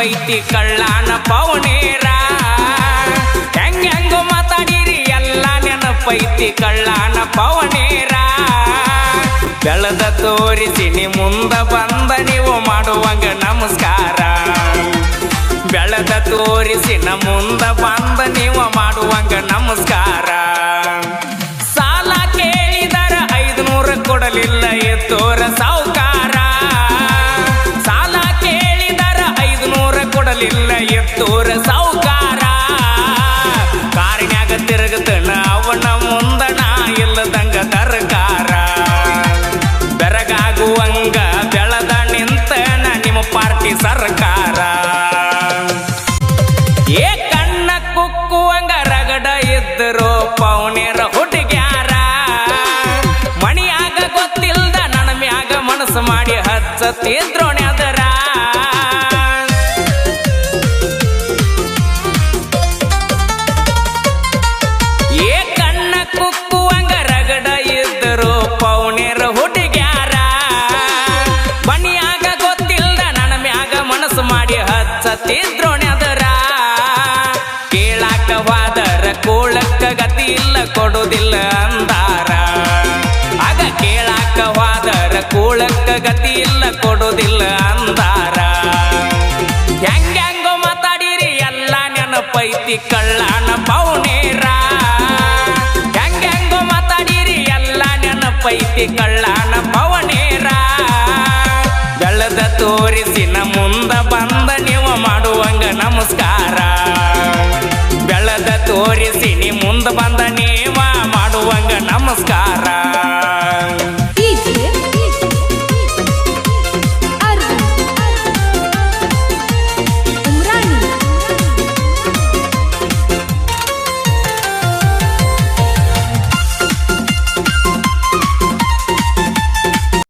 ನೆನಪೈತಿ ಕಳ್ಳಾನ ಪವನೇರ ಹೆಂಗೋ ಮಾತಾಡಿರಿ ಎಲ್ಲ ನೆನಪೈತಿ ಕಳ್ಳಾನ ಪವನೇರ ಬೆಳೆದ ತೋರಿಸಿ ನೀ ಮುಂದ ಬಂದ ನೀವು ಮಾಡುವಂಗ ನಮಸ್ಕಾರ ಬೆಳೆದ ತೋರಿಸಿ ನ ಮುಂದ ಬಂದ ನೀವು ಮಾಡುವಂಗ ನಮಸ್ಕಾರ ಸಾಲ ಕೇಳಿದರ 500 ಕೊಡಲಿಲ್ಲ ಎತ್ತೋರ ಸಾವುಕಾರ ಸಾಲ ಕೇಳಿದರ 500 ಕೊಡಲಿಲ್ಲ ಎತ್ತೋರ ಸಾವುಕಾರ ಕಾರಿನ್ಯಾಗ ತಿರುಗತನ ಅವನ ಮುಂದಣ ಇಲ್ಲದಂಗ ತರಕಾರ ಬೆರಗಾಗುವಂಗ ಬೆಳೆದ ನಿಂತನ ನಿಮ್ಮ ಪಾರ್ಟಿ ಸರ್ಕಾರ ಏ ಕಣ್ಣ ಕುಕ್ಕುವಂಗ ರಗಡ ಇದ್ದರು ಪೌನೇರ ಹುಡುಗ್ಯಾರ ಮಣಿಯಾಗ ಗೊತ್ತಿಲ್ದ ನನ್ನ ಮ್ಯಾಗ ಮನಸ್ಸು ಮಾಡಿ ಹಚ್ಚತಿದ್ರೋಣೆ ಅದರ ಏ ಕಣ್ಣ ಕುಕ್ಕುವಂಗ ರಗಡ ಇದ್ದರು ಪೌನೇರ ಹುಡುಗ್ಯಾರ ಮಣಿಯಾಗ ಗೊತ್ತಿಲ್ದ ನನ್ನ ಮ್ಯಾಗ ಮನಸ್ಸು ಮಾಡಿ ಹಚ್ಚತಿದ್ರೋಣೆ ಅದರ ಕೇಳಾಕವಾದರ ಕೋಳಕ್ಕ ಗತಿ ಇಲ್ಲ ಕೊಡುವುದಿಲ್ಲ ಅಂದಾರ ಆಗ ಕೇಳಾಕವಾದರ ಕೋಳಕ್ಕ ಗತಿ ಇಲ್ಲ ಕೊಡುವುದಿಲ್ಲ ಅಂದಾರ ಹೆಂಗೋ ಮಾತಾಡಿರಿ ಎಲ್ಲ ನೆನಪೈತಿ ಕಳ್ಳಾನ ಪವನೇರ ಹೆಂಗೋ ಮಾತಾಡಿರಿ ಎಲ್ಲ ನೆನಪೈತಿ ಕಳ್ಳಾನ ಪವನೇರ ಬೆಳೆದ ತೋರಿಸಿ ನ ಮುಂದ ಬಂದ ನೀವು ಮಾಡುವಂಗ ನಮಸ್ಕಾರ